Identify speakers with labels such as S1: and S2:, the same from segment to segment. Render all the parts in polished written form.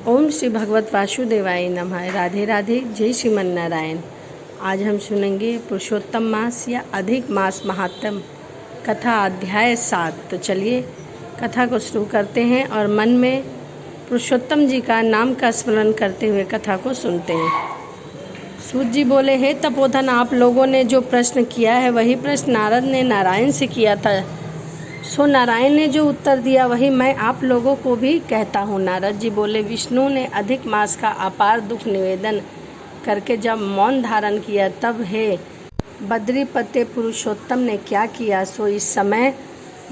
S1: ओम श्री भगवत वासुदेवाय नमः। राधे राधे। जय श्रीमन नारायण। आज हम सुनेंगे पुरुषोत्तम मास या अधिक मास महात्म कथा अध्याय 7। तो चलिए कथा को शुरू करते हैं और मन में पुरुषोत्तम जी का नाम का स्मरण करते हुए कथा को सुनते हैं। सूत जी बोले, हे तपोधन, आप लोगों ने जो प्रश्न किया है वही प्रश्न नारद ने नारायण से किया था। सो नारायण ने जो उत्तर दिया वही मैं आप लोगों को भी कहता हूँ। नारद जी बोले, विष्णु ने अधिक मास का अपार दुख निवेदन करके जब मौन धारण किया तब हे बद्रीपते पुरुषोत्तम ने क्या किया, सो इस समय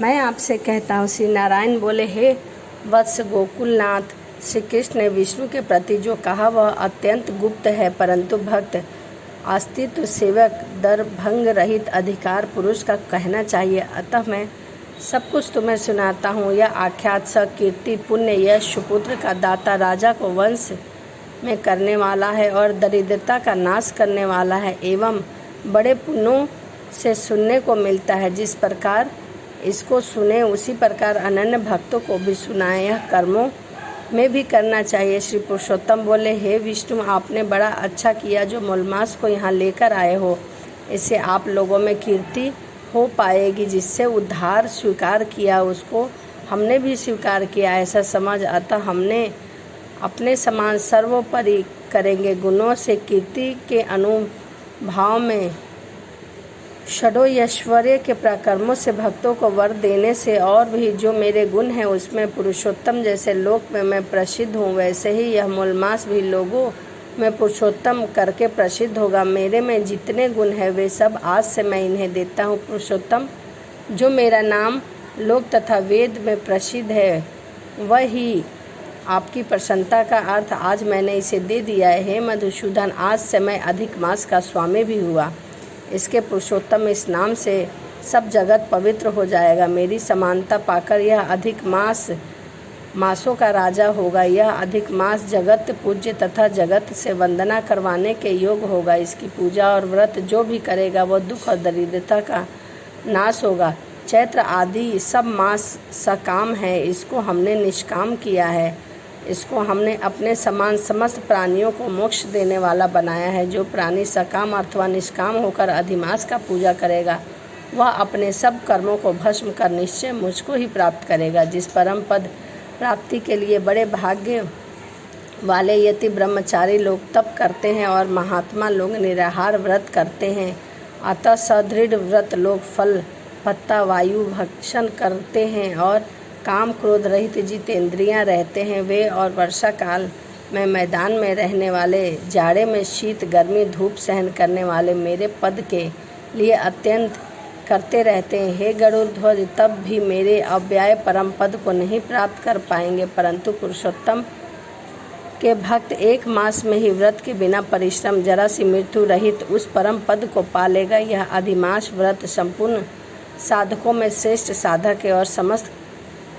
S1: मैं आपसे कहता हूँ। श्री नारायण बोले, हे वत्स गोकुलनाथ, श्री कृष्ण ने विष्णु के प्रति जो कहा वह अत्यंत गुप्त है, परंतु भक्त अस्तित्व सेवक दर भंग रहित अधिकार पुरुष का कहना चाहिए। अतः मैं सब कुछ तुम्हें सुनाता हूँ। यह आख्यात स कीर्ति पुण्य यश सुपुत्र का दाता, राजा को वंश में करने वाला है और दरिद्रता का नाश करने वाला है, एवं बड़े पुण्यों से सुनने को मिलता है। जिस प्रकार इसको सुने उसी प्रकार अनन्य भक्तों को भी सुनाए। यह कर्मों में भी करना चाहिए। श्री पुरुषोत्तम बोले, हे विष्णु, आपने बड़ा अच्छा किया जो मूलमास को यहाँ लेकर आए हो। इससे आप लोगों में कीर्ति हो पाएगी। जिससे उद्धार स्वीकार किया उसको हमने भी स्वीकार किया, ऐसा समझ। अतः हमने अपने समान सर्वोपरि करेंगे। गुणों से कीर्ति के अनुभाव में षडोऐश्वर्य के प्रकर्मों से भक्तों को वर देने से और भी जो मेरे गुण हैं उसमें पुरुषोत्तम जैसे लोक में मैं प्रसिद्ध हूँ, वैसे ही यह मूलमास भी लोगों में पुरुषोत्तम करके प्रसिद्ध होगा। मेरे में जितने गुण हैं वे सब आज से मैं इन्हें देता हूँ। पुरुषोत्तम जो मेरा नाम लोक तथा वेद में प्रसिद्ध है वही आपकी प्रसन्नता का अर्थ आज मैंने इसे दे दिया है। हे मधुसूदन, आज से मैं अधिक मास का स्वामी भी हुआ। इसके पुरुषोत्तम इस नाम से सब जगत पवित्र हो जाएगा। मेरी समानता पाकर यह अधिक मासों का राजा होगा। यह अधिक मास जगत पूज्य तथा जगत से वंदना करवाने के योग होगा। इसकी पूजा और व्रत जो भी करेगा वह दुख और दरिद्रता का नाश होगा। चैत्र आदि सब मास सकाम है, इसको हमने निष्काम किया है। इसको हमने अपने समान समस्त प्राणियों को मोक्ष देने वाला बनाया है। जो प्राणी सकाम अथवा निष्काम होकर अधिमास का पूजा करेगा वह अपने सब कर्मों को भस्म कर निश्चय मुझको ही प्राप्त करेगा। जिस परम पद प्राप्ति के लिए बड़े भाग्य वाले यति ब्रह्मचारी लोग तप करते हैं और महात्मा लोग निराहार व्रत करते हैं, अतः सदृढ़ व्रत लोग फल पत्ता वायु भक्षण करते हैं और काम क्रोध रहित जितेंद्रियां रहते हैं, वे और वर्षा काल में मैदान में रहने वाले, जाड़े में शीत गर्मी धूप सहन करने वाले मेरे पद के लिए अत्यंत करते रहते हैं। हे गरुड़ ध्वज, तब भी मेरे अव्याय परम पद को नहीं प्राप्त कर पाएंगे, परंतु पुरुषोत्तम के भक्त एक मास में ही व्रत के बिना परिश्रम जरा सी मृत्यु रहित उस परम पद को पा लेगा। यह अधिमास व्रत संपूर्ण साधकों में श्रेष्ठ साधक है और समस्त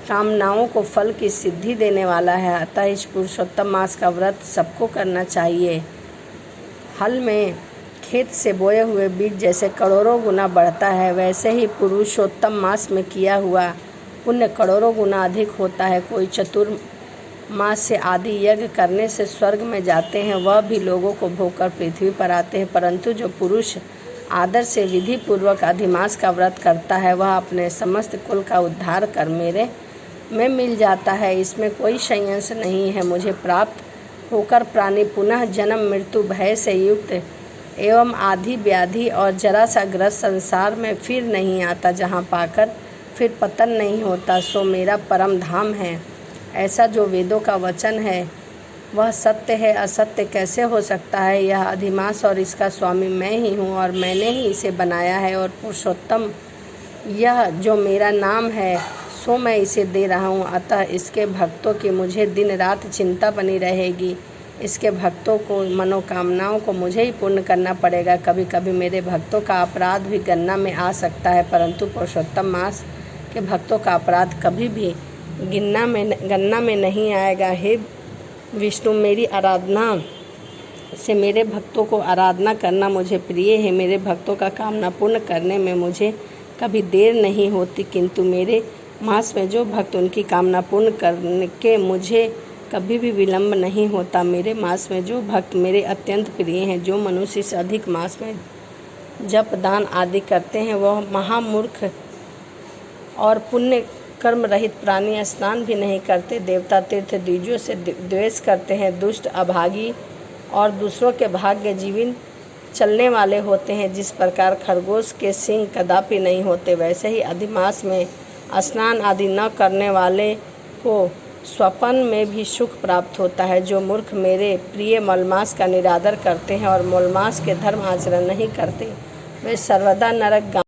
S1: कामनाओं को फल की सिद्धि देने वाला है। अतः इस पुरुषोत्तम मास का व्रत सबको करना चाहिए। हल में खेत से बोए हुए बीज जैसे करोड़ों गुना बढ़ता है, वैसे ही पुरुषोत्तम मास में किया हुआ पुण्य करोड़ों गुना अधिक होता है। कोई चतुर्मास से आदि यज्ञ करने से स्वर्ग में जाते हैं, वह भी लोगों को भोगकर पृथ्वी पर आते हैं, परंतु जो पुरुष आदर से विधि पूर्वक अधिमास का व्रत करता है वह अपने समस्त कुल का उद्धार कर मेरे में मिल जाता है। इसमें कोई संशय नहीं है। मुझे प्राप्त होकर प्राणी पुनः जन्म मृत्यु भय से युक्त एवं आदि व्याधि और जरा सा ग्रस्त संसार में फिर नहीं आता, जहाँ पाकर फिर पतन नहीं होता, सो मेरा परम धाम है। ऐसा जो वेदों का वचन है वह सत्य है, असत्य कैसे हो सकता है। यह अधिमास और इसका स्वामी मैं ही हूँ और मैंने ही इसे बनाया है। और पुरुषोत्तम यह जो मेरा नाम है सो मैं इसे दे रहा हूँ। अतः इसके भक्तों की मुझे दिन रात चिंता बनी रहेगी। इसके भक्तों को मनोकामनाओं को मुझे ही पूर्ण करना पड़ेगा। कभी कभी मेरे भक्तों का अपराध भी गणना में आ सकता है, परंतु पुरुषोत्तम मास के भक्तों का अपराध कभी भी गणना में नहीं आएगा। हे विष्णु, मेरी आराधना से मेरे भक्तों को आराधना करना मुझे प्रिय है। मेरे भक्तों का कामना पूर्ण करने में मुझे कभी देर नहीं होती, किंतु मेरे मास में जो भक्त उनकी कामना पूर्ण करके मुझे कभी भी विलंब नहीं होता। मेरे मास में जो भक्त मेरे अत्यंत प्रिय हैं, जो मनुष्य इस अधिक मास में जप दान आदि करते हैं, वह महामूर्ख और पुण्य कर्म रहित प्राणी स्नान भी नहीं करते, देवता तीर्थ द्विजों से द्वेष करते हैं, दुष्ट अभागी और दूसरों के भाग्य जीवन चलने वाले होते हैं। जिस प्रकार खरगोश के सींग कदापि नहीं होते, वैसे ही अधिमास में स्नान आदि न करने वाले को स्वपन में भी सुख प्राप्त होता है। जो मूर्ख मेरे प्रिय मलमास का निरादर करते हैं और मलमास के धर्म आचरण नहीं करते, वे सर्वदा नरक।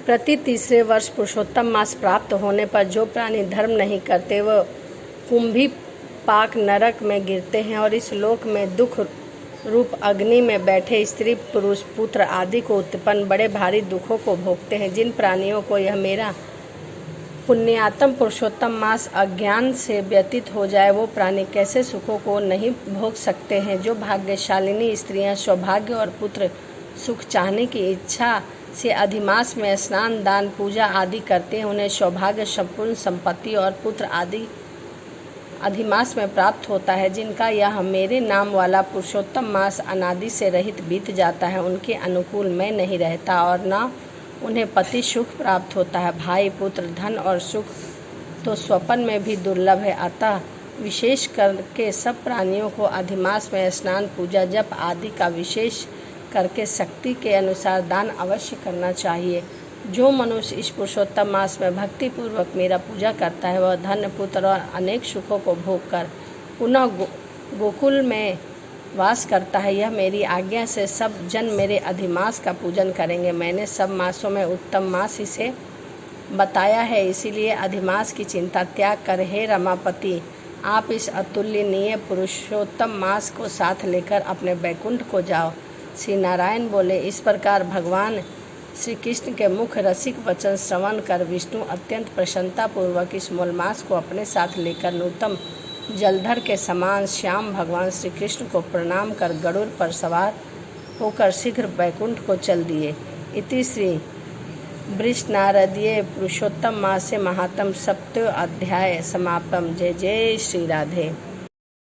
S1: प्रति तीसरे वर्ष पुरुषोत्तम मास प्राप्त होने पर जो प्राणी धर्म नहीं करते, वह कुंभी पाक नरक में गिरते हैं और इस लोक में दुख रूप अग्नि में बैठे स्त्री पुरुष पुत्र आदि को उत्पन्न बड़े भारी दुखों को भोगते हैं। जिन प्राणियों को यह मेरा पुण्यात्म पुरुषोत्तम मास अज्ञान से व्यतीत हो जाए, वो प्राणी कैसे सुखों को नहीं भोग सकते हैं। जो भाग्यशालिनी स्त्रियां सौभाग्य और पुत्र सुख चाहने की इच्छा से अधिमास में स्नान दान पूजा आदि करते हैं, उन्हें सौभाग्य संपूर्ण संपत्ति और पुत्र आदि अधिमास में प्राप्त होता है। जिनका यह मेरे नाम वाला पुरुषोत्तम मास अनादि से रहित बीत जाता है, उनके अनुकूल मैं नहीं रहता और न उन्हें पति सुख प्राप्त होता है। भाई पुत्र धन और सुख तो स्वपन में भी दुर्लभ है। अतः विशेष करके सब प्राणियों को अधिमास में स्नान पूजा जप आदि का विशेष करके शक्ति के अनुसार दान अवश्य करना चाहिए। जो मनुष्य इस पुरुषोत्तम मास में भक्ति पूर्वक मेरा पूजा करता है, वह धन पुत्र और अनेक सुखों को भोग कर पुनः गोकुल में वास करता है। यह मेरी आज्ञा से सब जन मेरे अधिमास का पूजन करेंगे। मैंने सब मासों में उत्तम मास इसे बताया है, इसीलिए अधिमास की चिंता त्याग कर हे रमापति, आप इस अतुलनीय पुरुषोत्तम मास को साथ लेकर अपने बैकुंठ को जाओ। श्री नारायण बोले। इस प्रकार भगवान श्री कृष्ण के मुख रसिक वचन श्रवण कर विष्णु अत्यंत प्रसन्नता पूर्वक इस मूलमास को अपने साथ लेकर नूतन जलधर के समान श्याम भगवान श्री कृष्ण को प्रणाम कर गरुड़ पर सवार होकर शीघ्र बैकुंठ को चल दिए। इति श्री वृषनारदीय पुरुषोत्तम मासे महात्म सप्तोऽध्याय समाप्तम। जय जय श्री राधे।